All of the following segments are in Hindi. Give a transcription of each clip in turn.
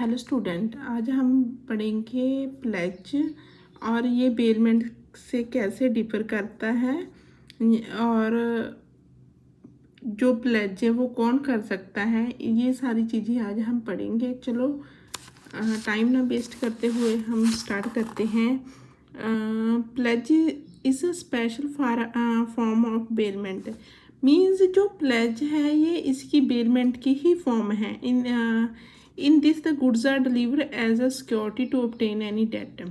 हेलो स्टूडेंट, आज हम पढ़ेंगे प्लेज और ये बेलमेंट से कैसे डिफर करता है और जो प्लेज है वो कौन कर सकता है। ये सारी चीज़ें आज हम पढ़ेंगे। चलो टाइम ना वेस्ट करते हुए हम स्टार्ट करते हैं। Pledge is a special form of bailment. Means जो प्लेज है ये इसकी बेलमेंट की ही फॉर्म है। In this the goods are deliver as a security to obtain any debt.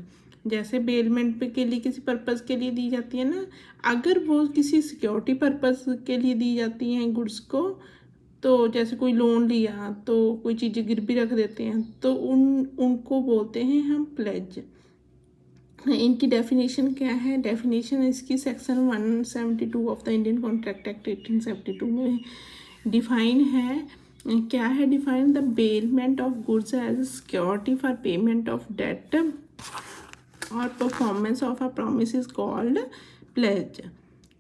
जैसे बेलमेंट पे के लिए किसी पर्पज़ के लिए दी जाती है ना, अगर वो किसी सिक्योरिटी पर्पज़ के लिए दी जाती हैं गुड्स को, तो जैसे कोई लोन लिया तो कोई चीज़ें गिरवी रख देते हैं, तो उनको बोलते हैं हम प्लेज। इनकी डेफिनेशन क्या है? डेफिनेशन इसकी section 172 of the Indian Contract Act 1872 में डिफाइन है। क्या है define? The bailment of goods as security for payment of debt और performance of a promise is called pledge.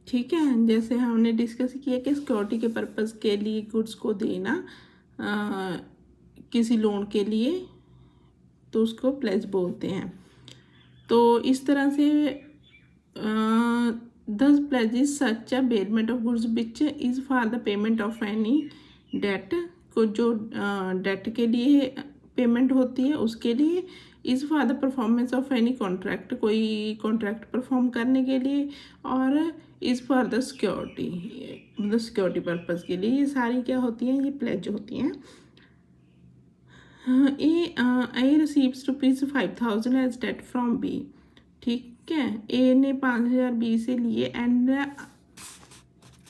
ठीक है, जैसे हमने डिस्कस किया कि सिक्योरिटी के पर्पज़ के लिए गुड्स को देना किसी लोन के लिए, तो उसको प्लेज बोलते हैं। तो इस तरह से thus pledges such a bailment of goods which is for the payment of any debt. को जो डेट के लिए पेमेंट होती है उसके लिए, is for the performance of any contract, कोई कॉन्ट्रैक्ट परफॉर्म करने के लिए, और इज़ फॉर द सिक्योरिटी, मतलब सिक्योरिटी पर्पज़ के लिए। ये सारी क्या होती हैं? ये प्लेज होती हैं। A receives ₹5,000 as debt from B. ठीक है, ए ने 5,000 बी से लिए and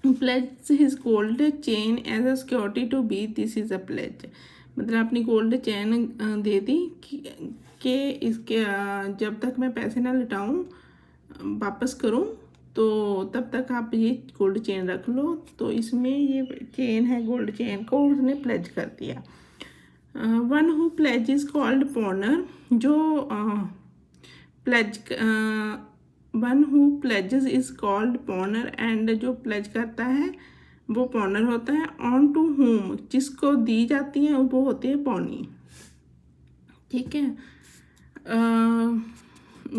pledge his gold chain as a security to B. This is a pledge. मतलब अपनी गोल्ड चेन दे दी कि इसके जब तक मैं पैसे ना लौटाऊं, वापस करूं, तो तब तक आप ये गोल्ड चेन रख लो। तो इसमें ये चेन है, गोल्ड चेन को उसने प्लेज कर दिया। One who pledge is called pawnor. जो pledge one who pledges is called pawnor and जो प्लेज करता है वो पॉनर होता है। ऑन टू हुम, जिसको दी जाती है वो होती है पॉनी। ठीक है,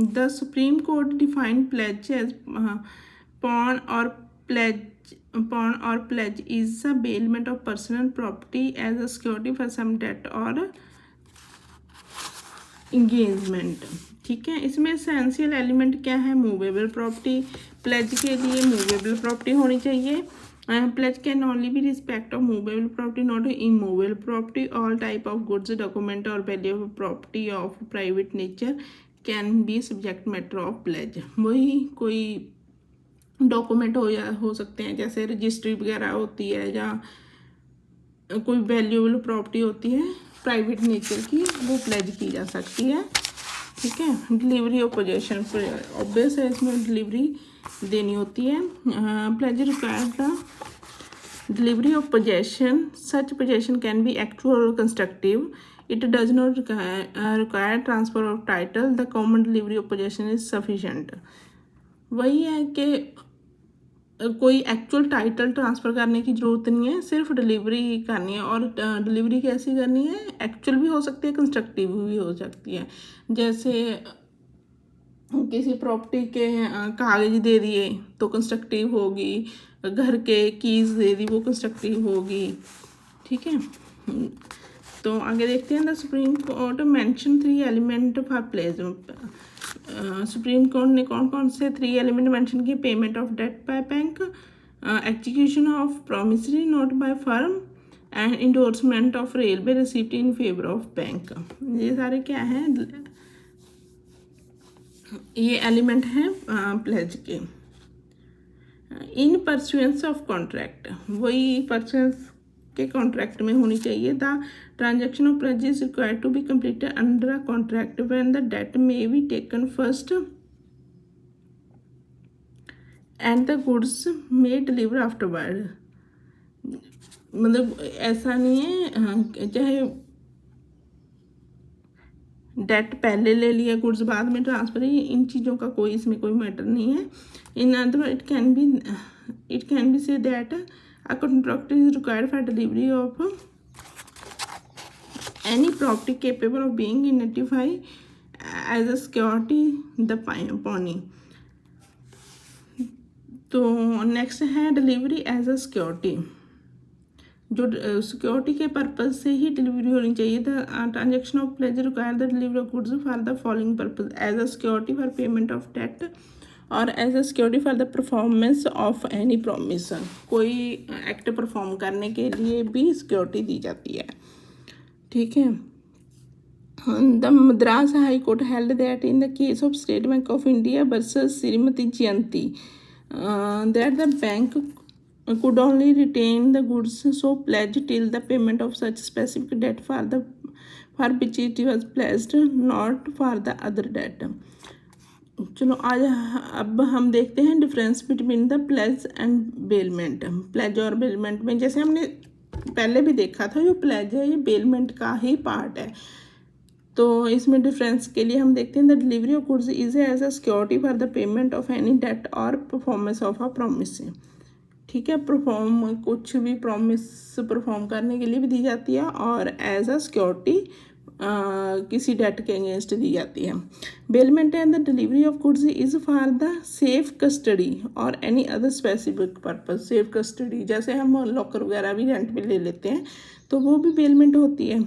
the supreme Court define pledge as pawn और pledge is a bailment of personal property as a security for some debt और इंगेजमेंट। ठीक है, इसमें एसेंशियल एलिमेंट क्या है? Movable property. प्लेज के लिए मूवेबल प्रॉपर्टी होनी चाहिए। Pledge can only be respect of movable property, not immovable property. All type of goods, document और valuable property of private nature can be subject matter of pledge. वही कोई डॉक्यूमेंट हो सकते हैं, जैसे रजिस्ट्री वगैरह होती है, या कोई वैल्यूएबल प्रॉपर्टी होती है प्राइवेट नेचर की, वो प्लेज की जा सकती है। ठीक है, डिलीवरी ऑफ पोजेशन ऑब्वियस है, इसमें डिलीवरी देनी होती है। Pledge require the delivery of possession. Such possession can be actual और constructive. It does not require transfer of title. The common delivery of possession is sufficient. वही है कि कोई एक्चुअल टाइटल ट्रांसफ़र करने की ज़रूरत नहीं है, सिर्फ डिलीवरी करनी है। और डिलीवरी कैसी करनी है? एक्चुअल भी हो सकती है, कंस्ट्रक्टिव भी हो सकती है। जैसे किसी प्रॉपर्टी के कागज दे दिए तो कंस्ट्रक्टिव होगी, घर के कीज़ दे दी वो कंस्ट्रक्टिव होगी। ठीक है, तो आगे देखते हैं। The supreme court mention 3 element for pledge. Supreme court ने कौन कौन से 3 एलिमेंट मेंशन किए? Payment of debt by bank, execution of promissory note by firm and endorsement of railway receipt in favour of bank. ये सारे क्या हैं? ये एलिमेंट हैं प्लेज के। इन परस्यूएंस ऑफ कॉन्ट्रैक्ट, वही परस्यूएंस के कॉन्ट्रैक्ट में होनी चाहिए। The transaction of pledge is required to be completed under a contract when the debt may be taken first and the goods may deliver afterward. मतलब ऐसा नहीं है चाहे डेट पहले ले लिया, गुड्स बाद में ट्रांसफर, इन चीज़ों का कोई इसमें कोई मैटर नहीं है। In other it can be say that a contract is required for delivery of any property capable of being identify as a security the pawnee. तो नेक्स्ट है डिलीवरी एज अ सिक्योरिटी, जो सिक्योरिटी के पर्पज से ही डिलीवरी होनी चाहिए। The transaction of pledge require the delivery of goods for the following purpose as a security for payment of debt और as a security for the performance of any promise. कोई एक्ट परफॉर्म करने के लिए भी सिक्योरिटी दी जाती है, ठीक है। The Madras high court held that in the case of state bank of India versus Shrimati Jayanti that the bank could only retain the goods so pledged till the payment of such specific debt for which it was pledged, not for the other debt। चलो आज अब हम देखते हैं difference between the pledge and bailment. Pledge और बेलमेंट में जैसे हमने पहले भी देखा था, जो प्लेज है ये बेलमेंट का ही पार्ट है। तो इसमें डिफरेंस के लिए हम देखते हैं the delivery of goods is as a security for the payment of any debt और परफॉर्मेंस ऑफ अ प्रॉमिस। ठीक है, परफॉर्म कुछ भी प्रॉमिस परफॉर्म करने के लिए भी दी जाती है और एज अ सिक्योरिटी किसी डेट के अगेंस्ट दी जाती है। Bailment and the delivery of goods is for the safe custody और any other specific purpose. Safe custody जैसे हम लॉकर वगैरह भी रेंट पे ले लेते हैं तो वो भी बेलमेंट होती है।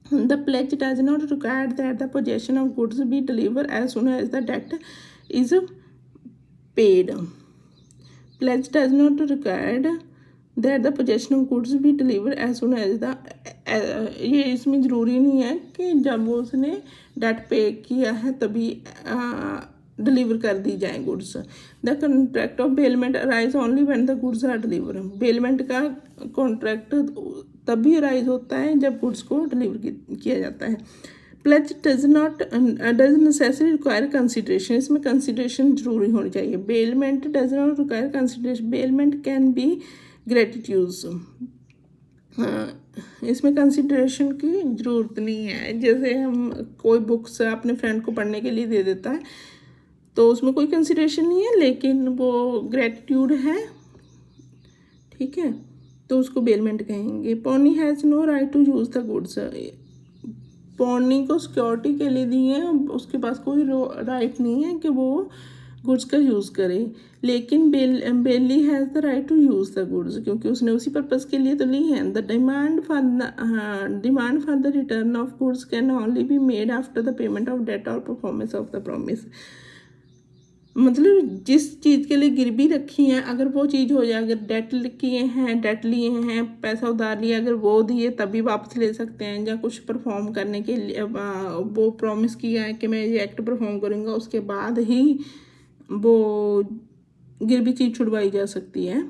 The pledge does not require that the possession of goods be deliver as soon as the debt is paid. Pledge does not require that the possession of goods be delivered as soon as the ये इसमें ज़रूरी नहीं है कि जब वो उसने डेट पे किया है तभी डिलीवर कर दी जाए goods. The contract of bailment arise only when the goods are deliver. Bailment का कॉन्ट्रैक्ट तभी अराइज होता है जब गुड्स को डिलीवर किया जाता है। Pledge does necessary require consideration, इसमें कंसिडरेशन जरूरी होनी चाहिए। Bailment does not require consideration, bailment can be gratuitous. इसमें कंसिडरेशन की ज़रूरत नहीं है। जैसे हम कोई बुक्स अपने फ्रेंड को पढ़ने के लिए दे देता है तो उसमें कोई कंसिडरेशन नहीं है, लेकिन वो ग्रेटिट्यूड है, ठीक है, तो उसको बेलमेंट कहेंगे। Pawnee has no right to use the goods, pawnee को सिक्योरिटी के लिए दी है, उसके पास कोई राइट नहीं है कि वो गुड्स का यूज़ करे। लेकिन bailee has the right to use the goods, क्योंकि उसने उसी पर्पज़ के लिए तो ली है। The demand for the return of goods can only be made after the payment of debt और परफॉर्मेंस ऑफ द प्रॉमिस। मतलब जिस चीज़ के लिए गिरवी रखी है अगर वो चीज़ हो जाए, अगर डेट लिए हैं पैसा उधार लिया, अगर वो दिए तभी वापस ले सकते हैं, या कुछ परफॉर्म करने के लिए वो प्रॉमिस किया है कि मैं ये एक्ट परफॉर्म करूँगा, उसके बाद ही वो गिरवी चीज़ छुड़वाई जा सकती है।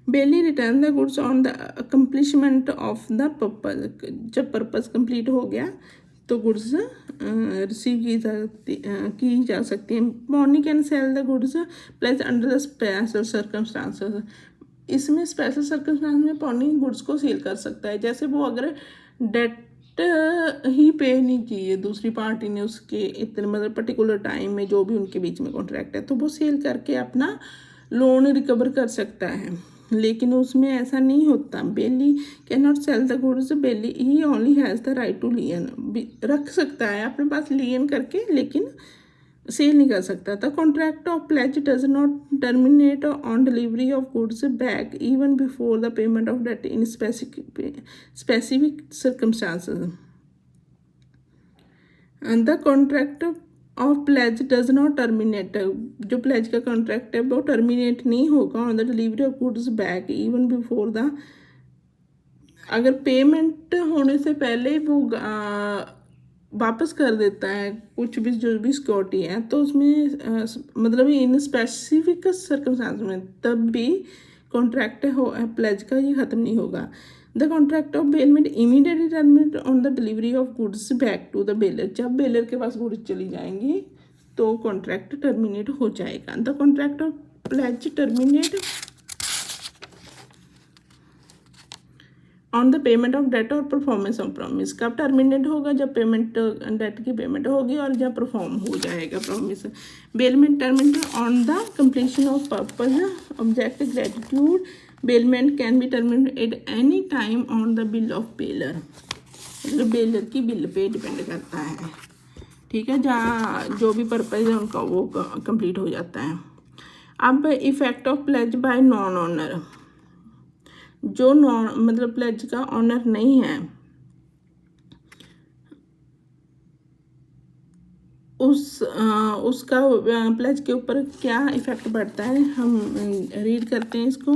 Bailee return the goods on the accomplishment of the purpose, जब पर्पज़ कंप्लीट हो गया तो गुड्स रिसीव की जा सकती हैं। Pawnee can sell the goods pledge under the special circumstances, इसमें स्पेशल सर्कमस्टांस में पॉनी गुड्स को सेल कर सकता है। जैसे वो अगर डेट ही पे नहीं की है दूसरी पार्टी ने उसके इतने मतलब पर्टिकुलर टाइम में, जो भी उनके बीच में कॉन्ट्रैक्ट है, तो वो सेल करके अपना लोन रिकवर कर सकता है। लेकिन उसमें ऐसा नहीं होता। Bailee can not sell the goods, bailee ही only has the right to lien, रख सकता है अपने पास लियन करके, लेकिन सेल नहीं कर सकता। The contract of pledge does not terminate on delivery of goods back even before the payment of debt in specific circumstances. The contract of pledge does not terminate, जो प्लेज का कॉन्ट्रैक्ट है वो टर्मिनेट नहीं होगा on the delivery of goods back even before the, अगर पेमेंट होने से पहले वो वापस कर देता है कुछ भी जो भी सिक्योरिटी है, तो उसमें मतलब इन स्पेसिफिक सर्कमस्टांस में तब भी कॉन्ट्रैक्ट हो प्लेज का ये ख़त्म नहीं होगा। The contract of bailment immediately terminate on the delivery of goods back to the bailor, जब बेलर के पास गुड्स चली जाएंगी तो कॉन्ट्रैक्ट टर्मिनेट हो जाएगा। The contract of pledge terminate on the payment of debt और परफॉर्मेंस ऑफ प्रॉमिस, कब टर्मिनेट होगा, जब पेमेंट डेट की पेमेंट होगी और जब परफॉर्म हो जाएगा promise. Bailment terminate on the completion of purpose object gratitude bailment can be terminated at any time on the bill of baler, मतलब बेलर की बिल पे डिपेंड करता है, ठीक है, जहाँ जो भी पर्पज़ है उनका वो कंप्लीट हो जाता है। अब effect of pledge by non honour, जो नॉन मतलब प्लेज का ऑनर नहीं है उसका प्लेज के ऊपर क्या इफेक्ट पड़ता है, हम रीड करते हैं इसको।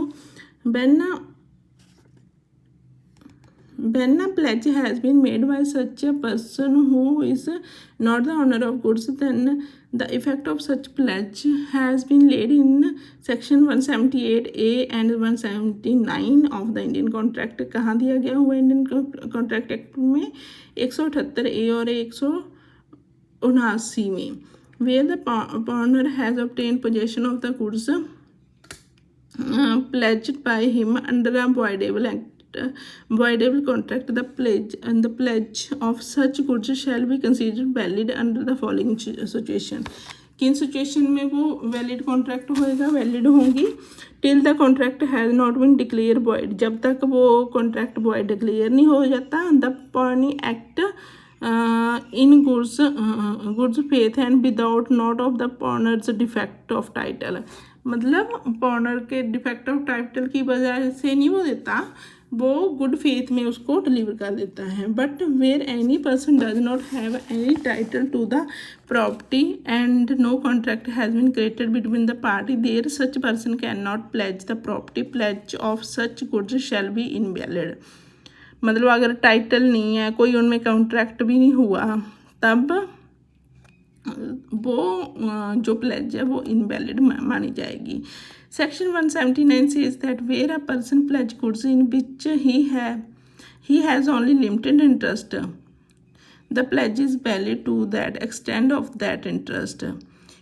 When a pledge has been made by such a person who is not the owner of goods, then the effect of such pledge has been laid in section 178A and 179 of the Indian Contract। कहाँ दिया गया हुआ इंडियन कॉन्ट्रैक्ट एक्ट में 178A और 179 में, where the pawnbroker has obtained possession of the goods pledged by him under a voidable contract, the pledge of such goods shall be considered valid under the following situation। किन सिचुएशन में वो वैलिड कॉन्ट्रैक्ट होएगा, वैलिड होंगी, till the contract has not been declare void, जब तक वो कॉन्ट्रैक्ट वॉइड डिक्लेयर नहीं हो जाता। The pawnee act in goods faith and without not of the pawnor's defect of title, मतलब पॉनर के डिफेक्ट ऑफ टाइटल की वजह से नहीं वो देता, वो गुड फेथ में उसको डिलीवर कर देता है। But where any person does not have any title to the property and no contract has been created between the party, there such person can not pledge the property, pledge of such goods shall be invalid, मतलब अगर टाइटल नहीं है, कोई उनमें कॉन्ट्रैक्ट भी नहीं हुआ, तब वो जो प्लेज है वो इनवैलिड मानी जाएगी। Section 179 says that where a person pledge goods in which he has only limited interest, the pledge is valid to that extent of that interest।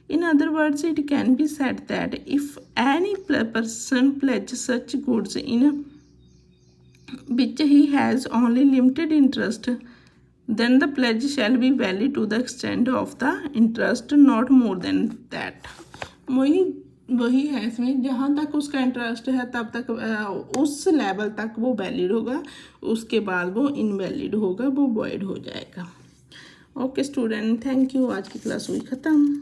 In other words, it can be said that if any person pledges such goods in which he has only limited interest, then the pledge shall be valid to the extent of the interest, not more than that। वही है इसमें, जहाँ तक उसका इंटरेस्ट है तब तक उस लेवल तक वो वैलिड होगा, उसके बाद वो इनवैलिड होगा, वो वॉइड हो जाएगा। ओके स्टूडेंट, थैंक यू, आज की क्लास हुई ख़त्म।